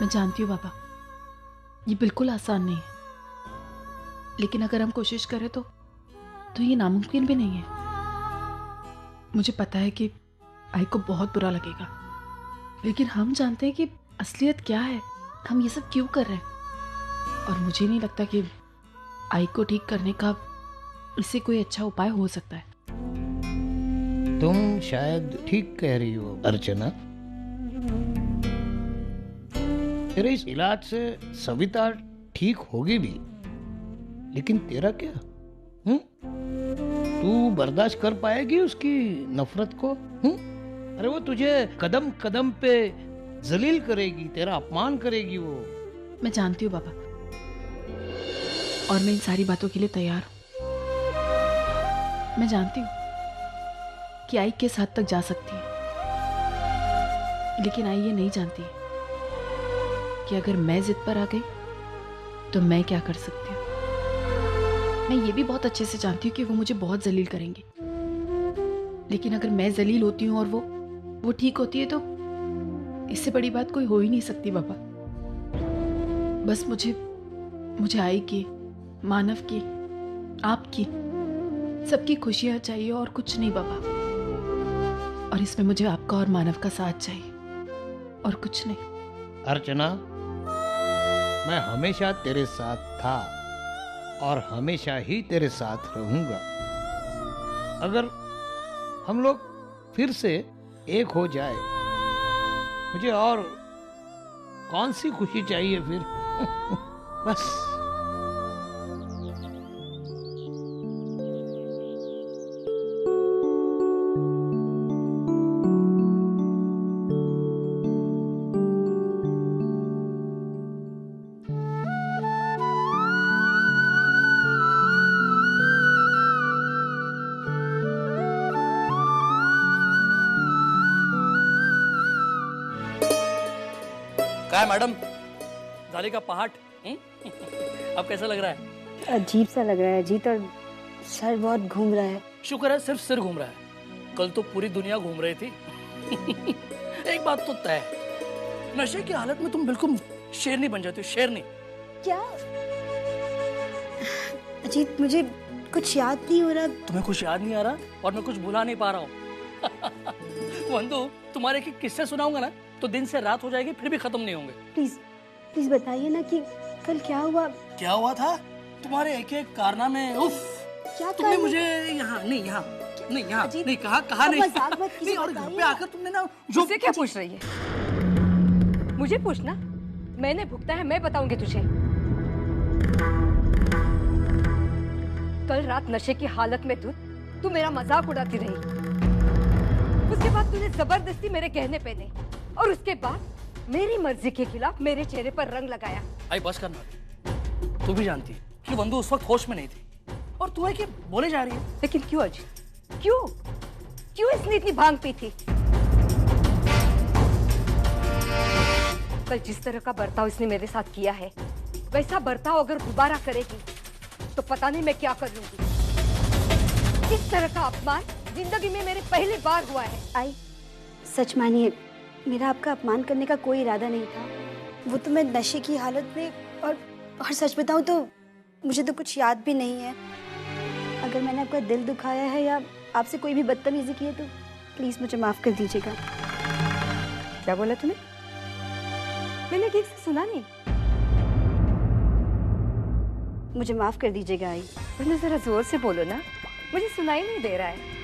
मैं जानती हूँ बाबा, ये बिल्कुल आसान नहीं है, लेकिन अगर हम कोशिश करें तो ये नामुमकिन भी नहीं है। मुझे पता है कि आई को बहुत बुरा लगेगा, लेकिन हम जानते हैं कि असलियत क्या है, हम ये सब क्यों कर रहे हैं। और मुझे नहीं लगता कि आई को ठीक करने का इससे कोई अच्छा उपाय हो सकता है। तुम शायद ठीक कह रही हो अर्चना। तेरे इस इलाज से सविता ठीक होगी भी, लेकिन तेरा क्या? तू बर्दाश्त कर पाएगी उसकी नफरत को? अरे वो तुझे कदम कदम पे जलील करेगी, तेरा अपमान करेगी वो। मैं जानती हूँ बाबा, और मैं इन सारी बातों के लिए तैयार हूँ। मैं जानती हूँ कि आई किस हद तक जा सकती है, लेकिन आई ये नहीं जानती है कि अगर मैं जिद पर आ गई तो मैं क्या कर सकती हूँ। मैं ये भी बहुत अच्छे से जानती हूँ कि वो मुझे बहुत जलील करेंगे, लेकिन अगर मैं जलील होती हूँ और वो ठीक होती है तो इससे बड़ी बात कोई हो ही नहीं सकती बाबा। बस मुझे आई की, मानव की, आपकी, सबकी खुशियां चाहिए और कुछ नहीं बाबा। और इसमें मुझे आपका और मानव का साथ चाहिए और कुछ नहीं। अर्चना, मैं हमेशा तेरे साथ था और हमेशा ही तेरे साथ रहूंगा। अगर हम लोग फिर से एक हो जाए, मुझे और कौन सी खुशी चाहिए फिर? बस। क्या है मैडम, झाली का पहाड़? अब कैसा लग रहा है? अजीब सा लग रहा है अजीत, और सर बहुत घूम रहा है। शुक्र है सिर्फ सिर घूम रहा है, कल तो पूरी दुनिया घूम रही थी। एक बात तो तय है, नशे की हालत में तुम बिल्कुल शेरनी बन जाती हो, शेरनी। क्या अजीत, मुझे कुछ याद नहीं हो रहा। तुम्हें कुछ याद नहीं आ रहा और मैं कुछ भुला नहीं पा रहा हूँ। वंदु, तुम्हारे की किस्से सुनाऊंगा ना तो दिन से रात हो जाएगी, फिर भी खत्म नहीं होंगे। प्लीज बताइए ना कि कल क्या हुआ। क्या हुआ था? तुम्हारे एक एक कारनामे। उफ, क्या तुमने मुझे यहाँ नहीं कहा नहीं, और घर पे आकर तुमने ना जो मुझसे क्या पूछ रही है? मुझे पूछना, मैंने भुगता है, मैं बताऊंगी तुझे। कल रात नशे की हालत में तू मेरा मजाक उड़ाती रही, उसके बाद तूने जबरदस्ती मेरे गहने पहने और उसके बाद मेरी मर्जी के खिलाफ मेरे चेहरे पर रंग लगाया। आई बस करना, तू भी जानती है कि वंदु उस वक्त होश में नहीं थी और तू है कि बोले जा रही है। लेकिन क्यों अजीत, क्यों इसने इतनी भांग पी थी? कल जिस तरह का बर्ताव इसने मेरे साथ किया है, वैसा बर्ताव अगर दोबारा करेगी तो पता नहीं मैं क्या कर लूंगी। इस तरह का अपमान जिंदगी में मेरे पहली बार हुआ है। आई, सच मानिए, मेरा आपका अपमान करने का कोई इरादा नहीं था। वो तो मैं नशे की हालत में, और सच बताऊं तो मुझे तो कुछ याद भी नहीं है। अगर मैंने आपका दिल दुखाया है या आपसे कोई भी बदतमीजी की है तो प्लीज मुझे माफ कर दीजिएगा। क्या बोला तूने? मैंने ठीक से सुना नहीं। मुझे माफ कर दीजिएगा आई। वरना जरा जोर से बोलो ना, मुझे सुनाई नहीं दे रहा है।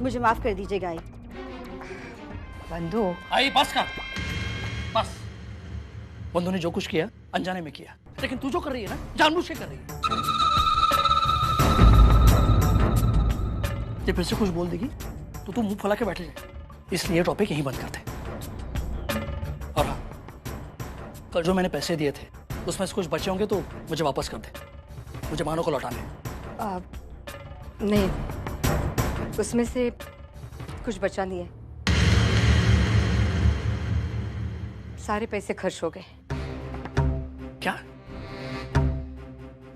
मुझे माफ कर दीजिएगा आई। बंधु, आई बस कर, बस। बंधु ने जो कुछ किया अनजाने में किया, लेकिन तू जो कर रही है ना, जानबूझ के कर रही है। ये फिर से कुछ बोल देगी तो तू मुंह फुला के बैठे जाए, इसलिए टॉपिक यहीं बंद करते। और हाँ, कल जो मैंने पैसे दिए थे उसमें से कुछ बचे होंगे तो मुझे वापस कर दे, मुझे मानो को लौटाने। नहीं, उसमें से कुछ बचा नहीं है, सारे पैसे खर्च हो गए। क्या?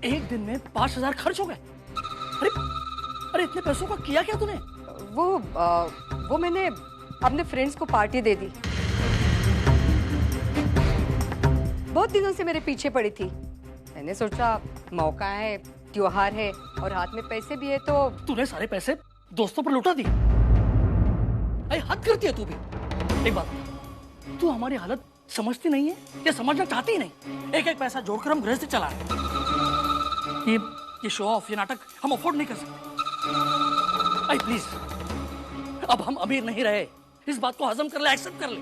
एक दिन में 5,000 खर्च हो गए? अरे इतने पैसों का किया क्या तूने? वो मैंने अपने फ्रेंड्स को पार्टी दे दी। बहुत दिनों से मेरे पीछे पड़ी थी, मैंने सोचा मौका है, त्योहार है और हाथ में पैसे भी है तो। तूने सारे पैसे दोस्तों पर लुटा दिए। अरे हद करती है तू भी। एक बात बता, तू हमारी हालत समझती नहीं है या समझना चाहती ही नहीं? एक एक पैसा जोड़कर हम गृहस्थी चला रहे हैं। ये शो ऑफ, ये नाटक हम अफोर्ड नहीं कर सकते। आई प्लीज, अब हम अमीर नहीं रहे, इस बात को हजम कर ले, एक्सेप्ट कर ले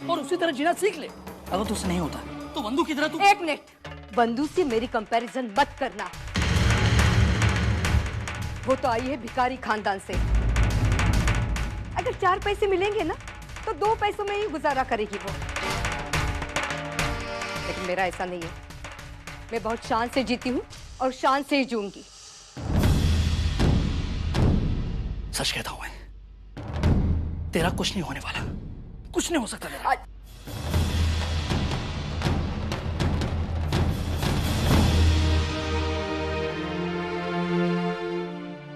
और उसी तरह जीना सीख ले। अगर तुझसे नहीं होता तो बंधु की तरह तू। एक मिनट, बंधु से मेरी कंपैरिजन मत करना। वो तो आई है भिखारी खानदान से। अगर 4 पैसे मिलेंगे ना तो 2 पैसों में ही गुजारा करेगी वो। लेकिन मेरा ऐसा नहीं है, मैं बहुत शान से जीती हूँ और शान से ही जीऊंगी। सच कहता हूं मैं, तेरा कुछ नहीं होने वाला, कुछ नहीं हो सकता मेरा।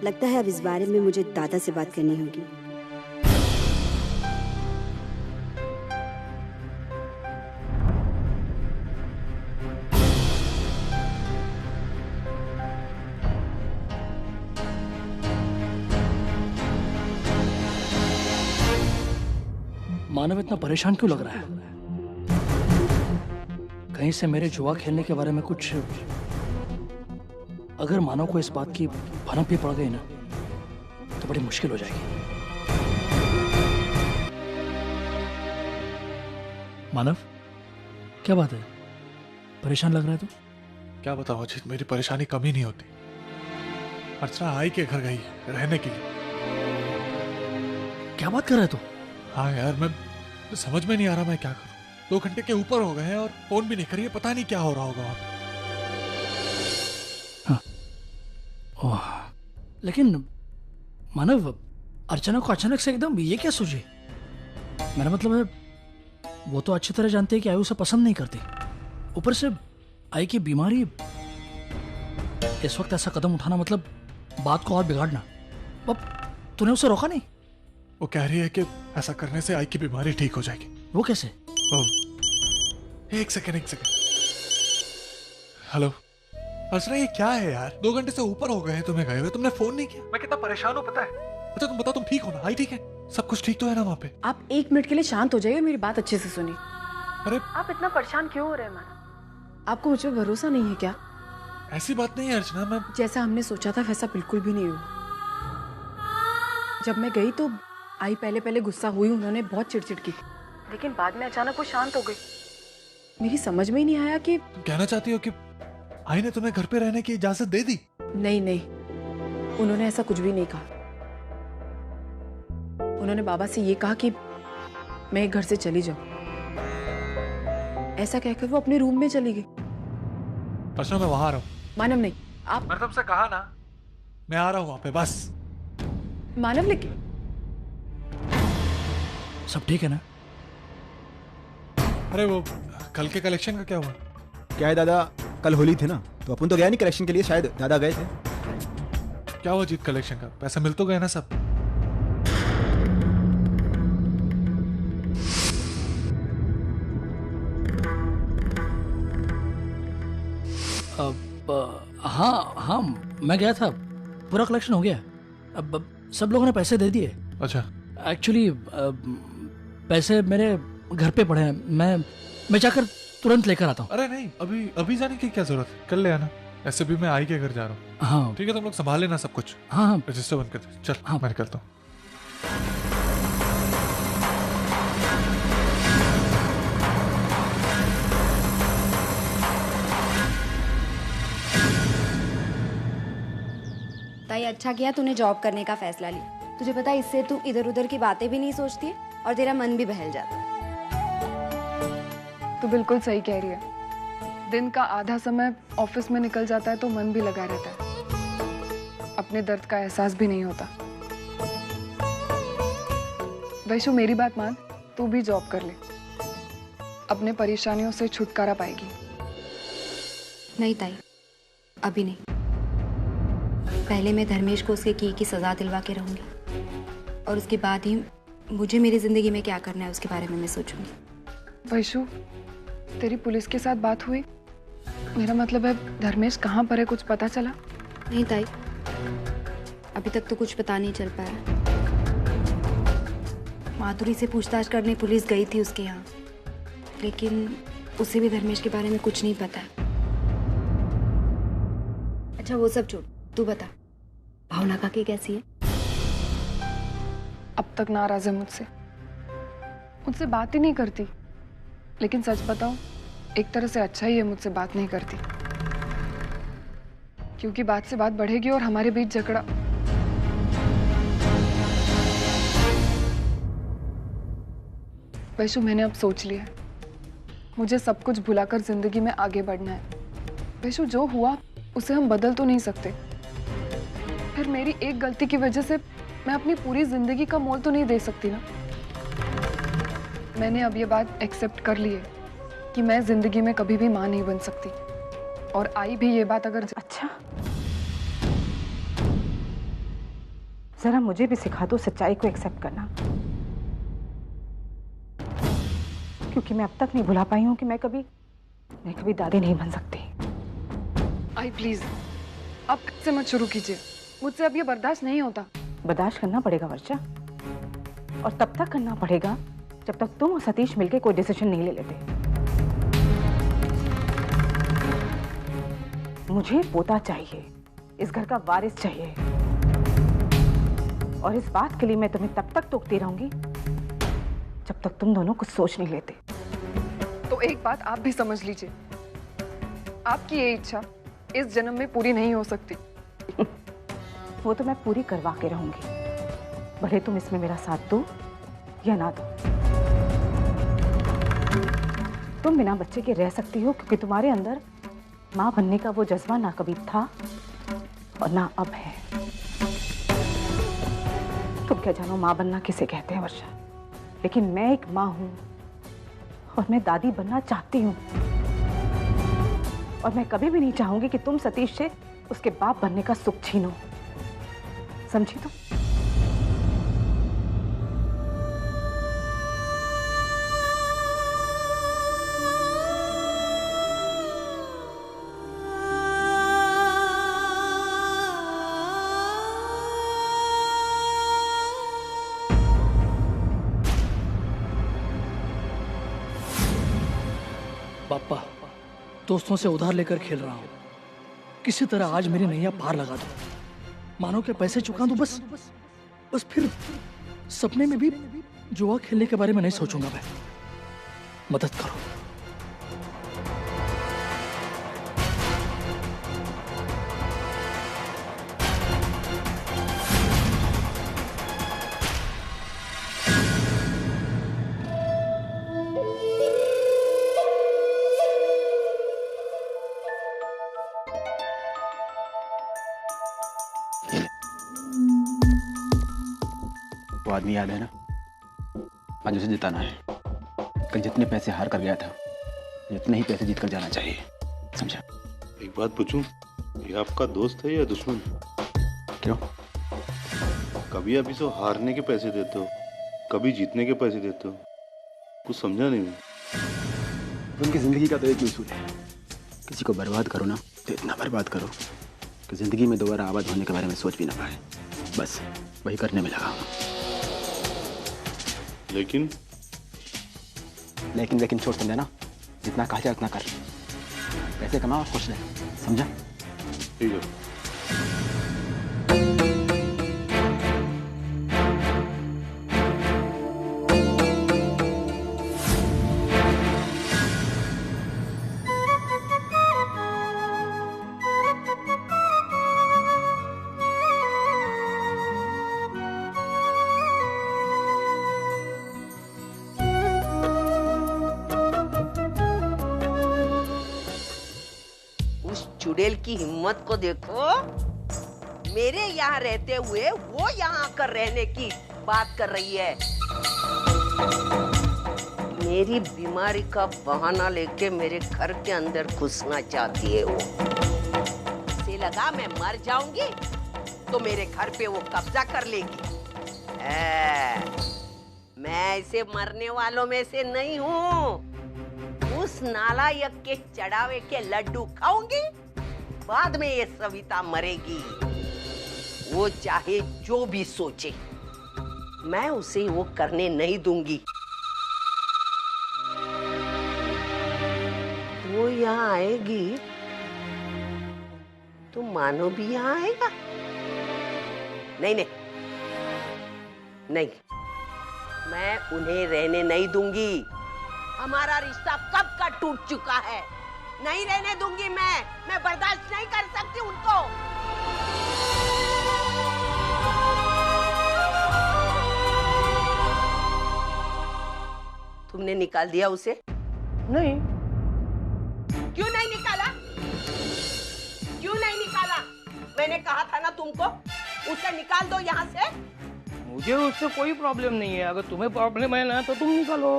लगता है अब इस बारे में मुझे दादा से बात करनी होगी। मानव इतना परेशान क्यों लग रहा है? कहीं से मेरे जुआ खेलने के बारे में कुछ। अगर मानव को इस बात की भनक भी पड़ गई ना तो बड़ी मुश्किल हो जाएगी। मानव, क्या बात है? परेशान लग रहा है तू? क्या बताऊं अजीत, मेरी परेशानी कम ही नहीं होती। अर्चना आई के घर गई है रहने के लिए। क्या बात कर रहा है तू? हाँ यार, मैं समझ में नहीं आ रहा मैं क्या करूं। 2 घंटे के ऊपर हो गए हैं और फोन भी नहीं करी है, पता नहीं क्या हो रहा होगा वहां पे। ओह, लेकिन मानव, अर्चना को अचानक से एकदम ये क्या सूझी? मेरा मतलब है, वो तो अच्छी तरह जानते हैं कि आयु उसे पसंद नहीं करती। ऊपर से आई की बीमारी, इस वक्त ऐसा कदम उठाना मतलब बात को और बिगाड़ना। अब तूने उसे रोका नहीं? वो कह रही है कि ऐसा करने से आई की बीमारी ठीक हो जाएगी। वो कैसे? एक सेकेंड। हेलो अर्चना, ये क्या है यार? 2 घंटे से ऊपर हो गए हैं तुम्हें गए हुए, तुमने फोन नहीं किया। मैं कितना परेशान हूँ पता है। अच्छा तुम बताओ, तुम ठीक हो ना? आई ठीक है? सब कुछ ठीक तो है ना वहाँ पे? आप 1 मिनट के लिए शांत हो जाइए और मेरी बात अच्छे से सुनिए। अरे आप इतना परेशान क्यों हो रहे हैं मानव? आपको मुझ पर भरोसा नहीं है क्या? ऐसी बात नहीं है अर्चना, मैं जैसा हमने सोचा था वैसा बिल्कुल भी नहीं हुआ। जब मैं गई तो आई पहले गुस्सा हुई, उन्होंने बहुत चिड़चिड़ की, लेकिन बाद में अचानक वो शांत हो गई। मेरी समझ में ही नहीं आया कि। तुम कहना चाहती हो कि आई ने तुम्हें घर पे रहने की इजाजत दे दी? नहीं, उन्होंने ऐसा कुछ भी नहीं कहा। उन्होंने बाबा से ये कहा कि मैं घर से चली जाऊं। ऐसा कहकर वो अपने रूम में चली गई। अर्चना, मैं वहां आ रहा हूँ। मानव नहीं, आप। मैंने तुमसे कहा ना, मैं आ रहा हूँ वहां पे, बस। मानव, लेकिन सब ठीक है ना? अरे वो कल के कलेक्शन का क्या हुआ? क्या है दादा, कल होली थी ना तो अपन तो गया नहीं कलेक्शन के लिए, शायद दादा गए थे। क्या हुआ जीत कलेक्शन का? पैसा मिल तो गया ना सब? हाँ, मैं गया था, पूरा कलेक्शन हो गया। अब सब लोगों ने पैसे दे दिए। अच्छा, एक्चुअली पैसे मेरे घर पे पड़े हैं, मैं जाकर तुरंत लेकर आता हूँ। अरे नहीं, अभी जाने की क्या जरूरत है, कल ले आना। ऐसे भी मैं आई के घर जा रहा हूँ। हाँ ठीक है, तुम लोग संभाल लेना सब कुछ। हाँ, रजिस्टर बंद कर दे। चल हाँ। मैं निकलता हूँ। ताई, अच्छा किया तूने जॉब करने का फैसला लिया। तुझे पता है, इससे तू इधर उधर की बातें भी नहीं सोचती है और तेरा मन भी बहल जाता है। तो बिल्कुल सही कह रही है। दिन का आधा समय ऑफिस में निकल जाता है तो मन भी लगा रहता है, अपने दर्द का एहसास भी नहीं होता। वैशु, मेरी बात मान, तू भी जॉब कर ले, अपने परेशानियों से छुटकारा पाएगी। नहीं ताई, अभी नहीं। पहले मैं धर्मेश को उसके की सजा दिलवा के रहूंगी और उसके बाद ही मुझे मेरी ज़िंदगी में क्या करना है उसके बारे में मैं सोचूंगी। वैशु, तेरी पुलिस के साथ बात हुई? मेरा मतलब है धर्मेश कहाँ पर है, कुछ पता चला? नहीं ताई, अभी तक तो कुछ पता नहीं चल पाया। माधुरी से पूछताछ करने पुलिस गई थी उसके यहाँ, लेकिन उसे भी धर्मेश के बारे में कुछ नहीं पता। अच्छा वो सब छोड़, तू बता भावना काकी कैसी है? अब तक नाराज है मुझसे बात ही नहीं करती। लेकिन सच बताऊं, एक तरह से अच्छा ही है मुझसे बात नहीं करती, क्योंकि बात से बात बढ़ेगी और हमारे बीच झगड़ा। वैशु, मैंने अब सोच लिया है, मुझे सब कुछ भुलाकर जिंदगी में आगे बढ़ना है। वैशु, जो हुआ उसे हम बदल तो नहीं सकते। फिर मेरी एक गलती की वजह से मैं अपनी पूरी जिंदगी का मोल तो नहीं दे सकती ना। मैंने अब ये बात एक्सेप्ट कर ली है कि मैं जिंदगी में कभी भी मां नहीं बन सकती। और आई भी ये बात अगर अच्छा, जरा मुझे भी सिखा दो सच्चाई को एक्सेप्ट करना, क्योंकि मैं अब तक नहीं भुला पाई हूं कि मैं कभी दादी नहीं बन सकती। आई प्लीज, अब से मत शुरू कीजिए, मुझसे अब ये बर्दाश्त नहीं होता। बर्दाश्त करना पड़ेगा वर्षा, और तब तक करना पड़ेगा जब तक तुम और सतीश मिलकर कोई डिसीजन नहीं ले लेते। मुझे पोता चाहिए, इस घर का वारिस चाहिए, और इस बात के लिए मैं तुम्हें तब तक टोकती रहूंगी जब तक तुम दोनों कुछ सोच नहीं लेते। तो एक बात आप भी समझ लीजिए, आपकी ये इच्छा इस जन्म में पूरी नहीं हो सकती। वो तो मैं पूरी करवा के रहूंगी, भले तुम इसमें मेरा साथ दो या ना दो। तुम बिना बच्चे के रह सकती हो क्योंकि तुम्हारे अंदर मां बनने का वो जज्बा ना कभी था और ना अब है। तुम क्या जानो मां बनना किसे कहते हैं वर्षा, लेकिन मैं एक मां हूं और मैं दादी बनना चाहती हूं, और मैं कभी भी नहीं चाहूंगी कि तुम सतीश से उसके बाप बनने का सुख छीनो। समझी तुम? पापा, दोस्तों से उधार लेकर खेल रहा हूं, किसी तरह आज मेरी नैया पार लगा दो। मानो के पैसे चुका दूं, बस फिर सपने में भी जुआ खेलने के बारे में नहीं सोचूंगा मैं। मदद करो। वो आदमी याद है ना, आज उसे जिताना है। कल जितने पैसे हार कर गया था, जितने ही पैसे जीत कर जाना चाहिए, समझा? एक बात पूछूं, ये आपका दोस्त है या दुश्मन? क्यों? कभी आप इसे हारने के पैसे देते हो, कभी जीतने के पैसे देते हो, कुछ समझा नहीं मैं। उनकी जिंदगी का तो एक ही उसूल है, किसी को बर्बाद करो ना तो इतना बर्बाद करो कि जिंदगी में दोबारा आबाद होने के बारे में सोच भी ना पाए। बस वही करने में लगा। लेकिन छोड़ समझा ना, जितना कहा जाए उतना कर, पैसे कमा और खुश रहे, समझा? ठीक है। चुड़ैल की हिम्मत को देखो, मेरे यहाँ रहते हुए वो यहाँ आकर रहने की बात कर रही है। मेरी बीमारी का बहाना लेके मेरे घर के अंदर घुसना चाहती है वो। उसे लगा मैं मर जाऊंगी तो मेरे घर पे वो कब्जा कर लेगी। मैं ऐसे मरने वालों में से नहीं हूँ। उस नालायक के चढ़ावे के लड्डू खाऊंगी, बाद में ये सविता मरेगी। वो चाहे जो भी सोचे, मैं उसे वो करने नहीं दूंगी। वो यहाँ आएगी तो मानो भी यहाँ आएगा। नहीं नहीं नहीं, मैं उन्हें रहने नहीं दूंगी। हमारा रिश्ता कब का टूट चुका है, नहीं रहने दूंगी। मैं बर्दाश्त नहीं कर सकती उनको। तुमने निकाल दिया उसे? नहीं। क्यों नहीं निकाला? क्यों नहीं निकाला? मैंने कहा था ना तुमको, उसे निकाल दो यहाँ से। मुझे उससे कोई प्रॉब्लम नहीं है, अगर तुम्हें प्रॉब्लम है ना तो तुम निकालो।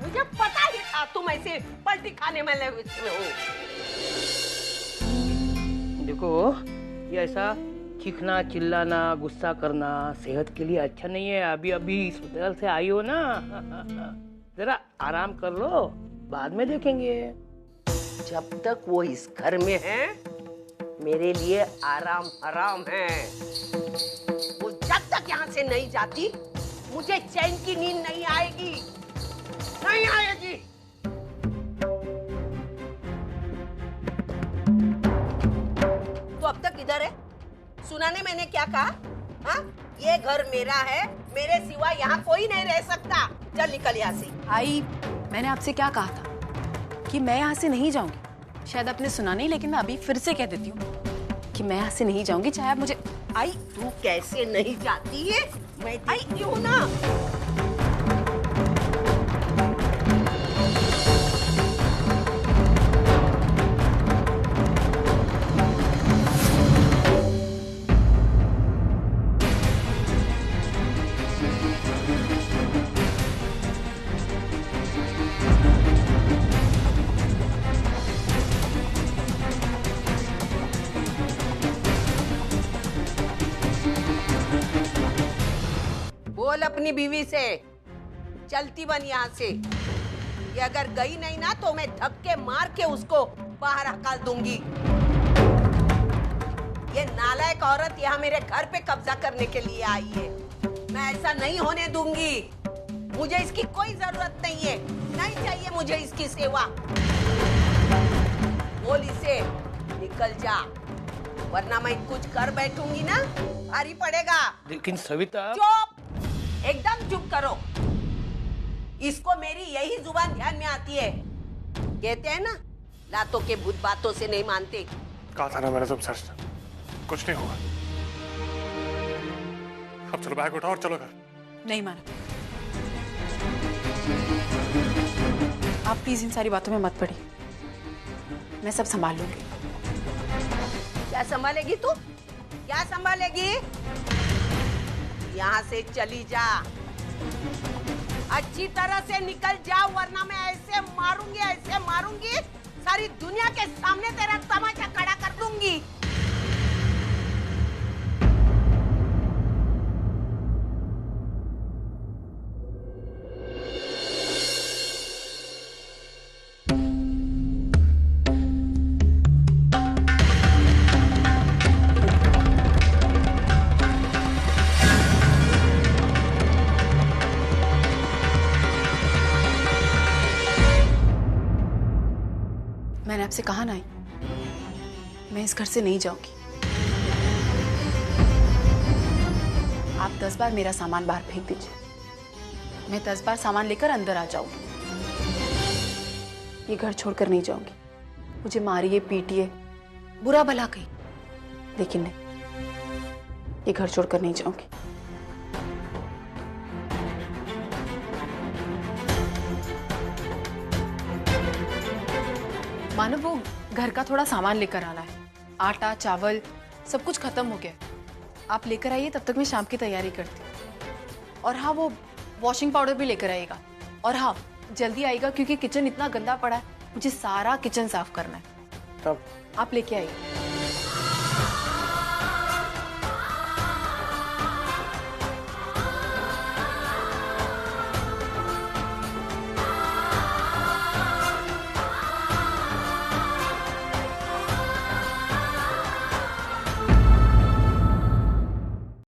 मुझे पता ही था तुम ऐसे पलटी खाने में लगे हो। देखो, ये ऐसा चीखना, चिल्लाना, गुस्सा करना सेहत के लिए अच्छा नहीं है। अभी अभी अस्पताल से आई हो ना, जरा आराम कर लो, बाद में देखेंगे। जब तक वो इस घर में है, मेरे लिए आराम हराम है। वो जब तक यहाँ से नहीं जाती, मुझे चैन की नींद नहीं आएगी, नहीं आएगी। तो अब तक इधर है, सुना ने मैंने क्या कहा? हाँ, ये घर मेरा है, मेरे सिवा यहाँ कोई नहीं रह सकता। चल निकल यहाँ से। आई, मैंने आपसे क्या कहा था कि मैं यहाँ से नहीं जाऊंगी। शायद आपने सुना नहीं, लेकिन मैं अभी फिर से कह देती हूँ कि मैं यहाँ से नहीं जाऊंगी, चाहे आप मुझे। आई, तू कैसे नहीं जाती है? मैं देखती हूँ ना। बोल अपनी बीवी से, चलती बन यहाँ से। ये अगर गई नहीं ना तो मैं धक्के मार के उसको बाहर हकाल दूंगी। ये नालायक औरत यहाँ मेरे घर पे कब्जा करने के लिए आई है। मैं ऐसा नहीं होने दूंगी। मुझे इसकी कोई जरूरत नहीं है, नहीं चाहिए मुझे इसकी सेवा। बोल इसे निकल जा, वरना मैं कुछ कर बैठूंगी ना, भारी पड़ेगा। लेकिन सविता। चुप, एकदम चुप करो। इसको मेरी यही जुबान ध्यान में आती है। कहते हैं ना, लातों के भूत बातों से नहीं मानते। कहा था ना मैंने तुम सच, कुछ नहीं होगा। अब चलो, बैग उठाओ और चलो घर। नहीं माना। आप प्लीज इन सारी बातों में मत पड़ी, मैं सब संभाल लूंगी। क्या संभालेगी तू? क्या संभालेगी? यहाँ से चली जा, अच्छी तरह से निकल जा, वरना मैं ऐसे मारूंगी, सारी दुनिया के सामने तेरा तमाचा खड़ा कर दूंगी। मैंने आपसे कहा ना, मैं इस घर से नहीं जाऊंगी। आप 10 बार मेरा सामान बाहर फेंक दीजिए, मैं 10 बार सामान लेकर अंदर आ जाऊंगी। ये घर छोड़कर नहीं जाऊंगी। मुझे मारिए, पीटिए, बुरा भला कही, लेकिन नहीं, ये घर छोड़कर नहीं जाऊंगी। मानो वो घर का थोड़ा सामान लेकर आना है, आटा, चावल, सब कुछ खत्म हो गया। आप लेकर आइए, तब तक मैं शाम की तैयारी करती हूँ। और हाँ, वो वॉशिंग पाउडर भी लेकर आइएगा। और हाँ, जल्दी आइएगा क्योंकि किचन इतना गंदा पड़ा है, मुझे सारा किचन साफ करना है। तब आप लेके आइए।